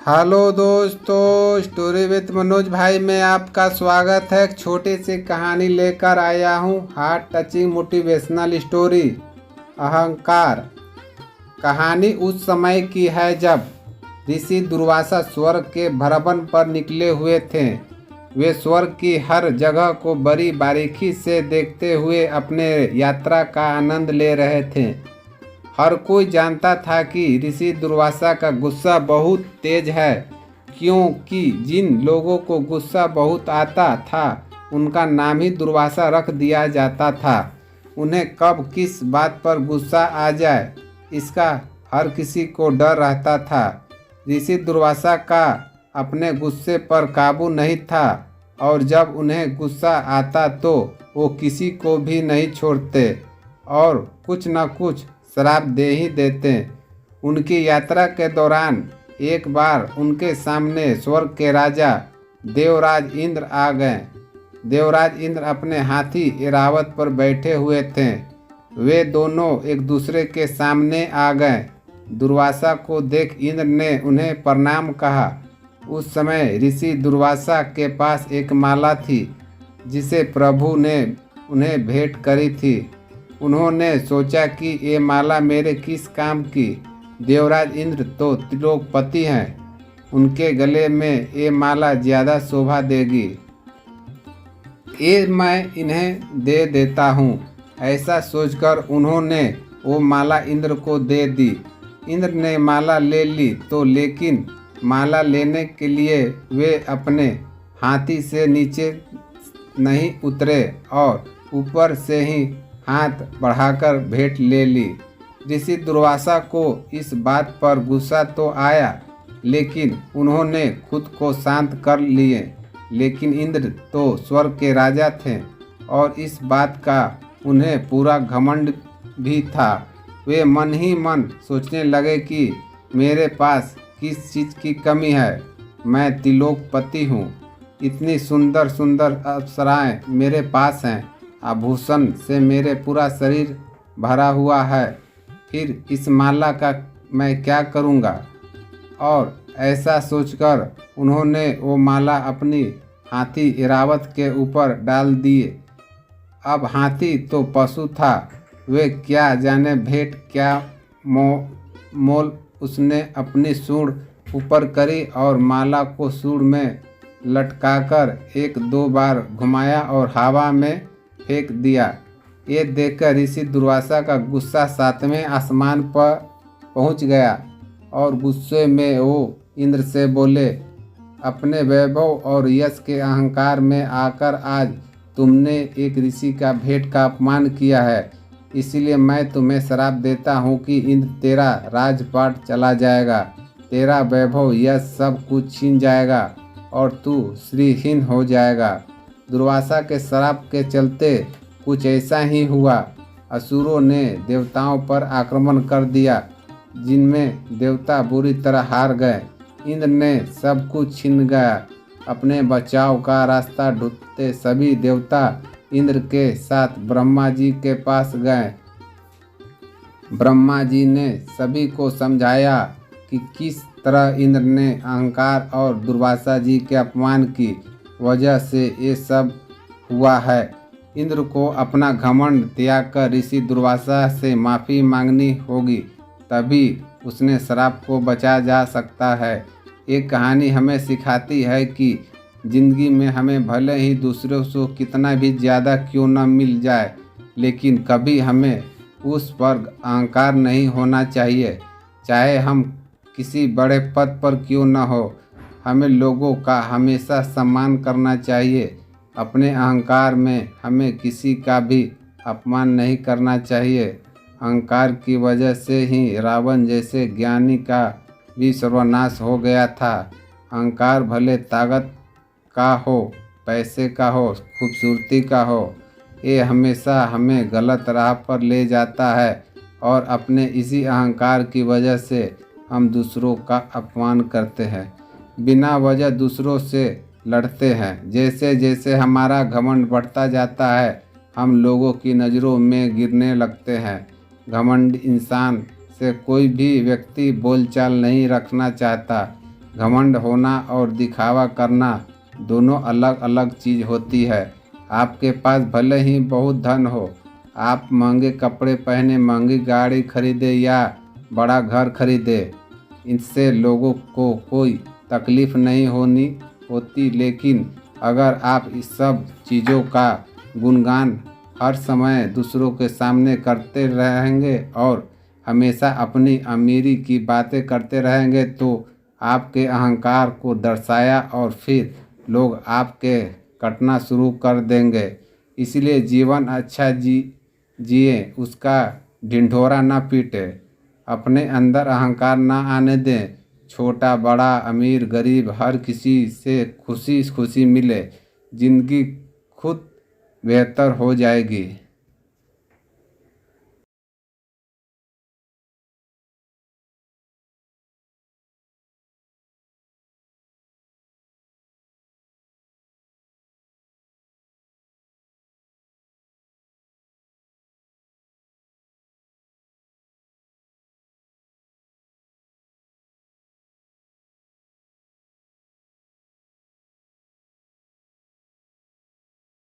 Hello दोस्तों, story with Manoj भाई में आपका स्वागत है। एक छोटी सी कहानी लेकर आया हूँ। हार्ट टचिंग मोटिवेशनल स्टोरी अहंकार। कहानी उस समय की है जब ऋषि दुर्वासा स्वर्ग के भ्रमण पर निकले हुए थे। वे स्वर्ग की हर जगह को बड़ी बारीकी से देखते हुए अपने यात्रा का आनंद ले रहे थे। हर कोई जानता था कि ऋषि दुर्वासा का गुस्सा बहुत तेज है, क्योंकि जिन लोगों को गुस्सा बहुत आता था उनका नाम ही दुर्वासा रख दिया जाता था। उन्हें कब किस बात पर गुस्सा आ जाए, इसका हर किसी को डर रहता था। ऋषि दुर्वासा का अपने गुस्से पर काबू नहीं था, और जब उन्हें गुस्सा आता तो वो किसी को भी नहीं छोड़ते और कुछ न कुछ श्राप दे ही देते। उनकी यात्रा के दौरान एक बार उनके सामने स्वर्ग के राजा देवराज इंद्र आ गए। देवराज इंद्र अपने हाथी ऐरावत पर बैठे हुए थे। वे दोनों एक दूसरे के सामने आ गए। दुर्वासा को देख इंद्र ने उन्हें प्रणाम कहा। उस समय ऋषि दुर्वासा के पास एक माला थी जिसे प्रभु ने उन्हें भेंट करी थी। उन्होंने सोचा कि ये माला मेरे किस काम की। देवराज इंद्र तो त्रिलोकपति हैं, उनके गले में ये माला ज़्यादा शोभा देगी। ये मैं इन्हें दे देता हूँ। ऐसा सोचकर उन्होंने वो माला इंद्र को दे दी। इंद्र ने माला ले ली तो लेकिन माला लेने के लिए वे अपने हाथी से नीचे नहीं उतरे और ऊपर से ही हाथ बढ़ाकर भेंट ले ली। ऋषि दुर्वासा को इस बात पर गुस्सा तो आया, लेकिन उन्होंने खुद को शांत कर लिए। लेकिन इंद्र तो स्वर्ग के राजा थे और इस बात का उन्हें पूरा घमंड भी था। वे मन ही मन सोचने लगे कि मेरे पास किस चीज़ की कमी है। मैं त्रिलोकपति हूँ, इतनी सुंदर सुंदर अप्सराएं मेरे पास हैं, आभूषण से मेरे पूरा शरीर भरा हुआ है, फिर इस माला का मैं क्या करूँगा। और ऐसा सोचकर उन्होंने वो माला अपनी हाथी ऐरावत के ऊपर डाल दिए। अब हाथी तो पशु था, वे क्या जाने भेंट क्या मोल। उसने अपनी सूंड ऊपर करी और माला को सूंड में लटकाकर एक दो बार घुमाया और हवा में फेंक दिया। ये देखकर ऋषि दुर्वासा का गुस्सा सातवें आसमान पर पहुंच गया और गुस्से में वो इंद्र से बोले, अपने वैभव और यश के अहंकार में आकर आज तुमने एक ऋषि का भेंट का अपमान किया है। इसीलिए मैं तुम्हें श्राप देता हूँ कि इंद्र तेरा राजपाट चला जाएगा, तेरा वैभव यश सब कुछ छीन जाएगा और तू श्रीहीन हो जाएगा। दुर्वासा के श्राप के चलते कुछ ऐसा ही हुआ। असुरों ने देवताओं पर आक्रमण कर दिया, जिनमें देवता बुरी तरह हार गए। इंद्र ने सब कुछ छीन गया। अपने बचाव का रास्ता ढूंढते सभी देवता इंद्र के साथ ब्रह्मा जी के पास गए। ब्रह्मा जी ने सभी को समझाया कि किस तरह इंद्र ने अहंकार और दुर्वासा जी के अपमान की वजह से ये सब हुआ है। इंद्र को अपना घमंड त्याग कर ऋषि दुर्वासा से माफ़ी मांगनी होगी, तभी उसने श्राप को बचा जा सकता है। ये कहानी हमें सिखाती है कि ज़िंदगी में हमें भले ही दूसरों से कितना भी ज़्यादा क्यों न मिल जाए, लेकिन कभी हमें उस पर अहंकार नहीं होना चाहिए। चाहे हम किसी बड़े पद पर क्यों न हो, हमें लोगों का हमेशा सम्मान करना चाहिए। अपने अहंकार में हमें किसी का भी अपमान नहीं करना चाहिए। अहंकार की वजह से ही रावण जैसे ज्ञानी का भी सर्वनाश हो गया था। अहंकार भले ताकत का हो, पैसे का हो, खूबसूरती का हो, ये हमेशा हमें गलत राह पर ले जाता है और अपने इसी अहंकार की वजह से हम दूसरों का अपमान करते हैं, बिना वजह दूसरों से लड़ते हैं। जैसे जैसे हमारा घमंड बढ़ता जाता है, हम लोगों की नज़रों में गिरने लगते हैं। घमंड इंसान से कोई भी व्यक्ति बोलचाल नहीं रखना चाहता, घमंड होना और दिखावा करना दोनों अलग अलग चीज़ होती है। आपके पास भले ही बहुत धन हो, आप महंगे कपड़े पहने, महंगी गाड़ी खरीदे या बड़ा घर खरीदे, इससे लोगों को कोई तकलीफ़ नहीं होती। लेकिन अगर आप इस सब चीज़ों का गुणगान हर समय दूसरों के सामने करते रहेंगे और हमेशा अपनी अमीरी की बातें करते रहेंगे तो आपके अहंकार को दर्शाया और फिर लोग आपके कटना शुरू कर देंगे। इसलिए जीवन अच्छा जिए, उसका ढिंढोरा ना पीटे, अपने अंदर अहंकार ना आने दें। छोटा बड़ा अमीर गरीब हर किसी से खुशी खुशी मिले, जिंदगी खुद बेहतर हो जाएगी।